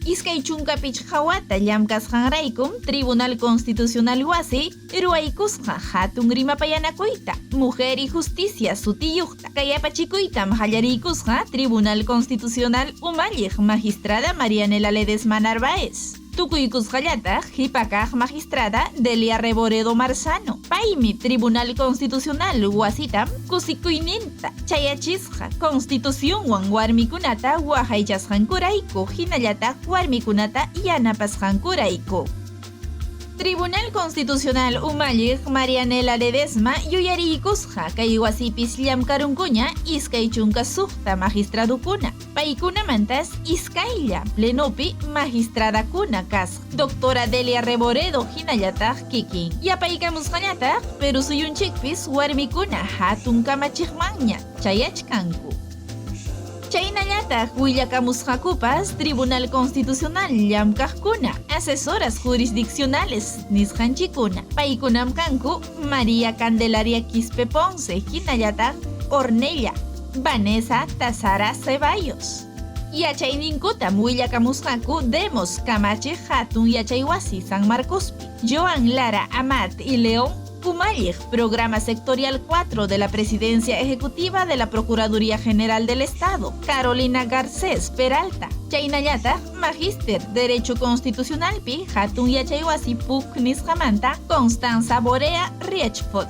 Iskay chunkapichqa hawata llamkasqanraykum Tribunal Constitucional wasi ruwaykusqa hatun rimapayanakuyta Mujer y Justicia sutiyuqta kay apachikuytam hallariykusqa Tribunal Constitucional umalliq magistrada Marianela Ledesma Narváez. Tukuykusqallataq hipakaq magistrada Delia Reboredo Marzano. Paymi Tribunal Constitucional wasitam kusikuyninta chayachisqa Constitucionwan warmikunata waqaychasqankurayku hinallataq warmikunata yanapasqankurayku. Tribunal Constitucional umalliq Marianela Ledesma yuyariykusqa kay wasipis llamkarunkuña iskay chunka suqta magistradukuna. Paykunamantas iskaylla plenopi magistradakuna kasqa. Doctora Delia Reboredo hinallataq kikin. Yapaykamusqallataq Perú suyunchikpis warmikuna hatun kamachiqmanña chayachkanku. Chaynallataq willakamusqakupas Tribunal Constitucional llamkaqkuna asesoras jurisdiccionales nisqanchikuna. Paykunam kanku María Candelaria Quispe Ponce hinallataq Ornella Vanessa Tazara Ceballos. Yachayninkutam willakamusqaku Demos Camachi hatun yachaywasi San Marcospi. Joan Lara Amat y León umalliq Programa Sectorial 4 de la Presidencia Ejecutiva de la Procuraduría General del Estado, Carolina Garcés Peralta. Chaynallataq Magíster Derecho Constitucionalpi hatun yachaywasi puk nisqamanta Constanza Borea Riechfort.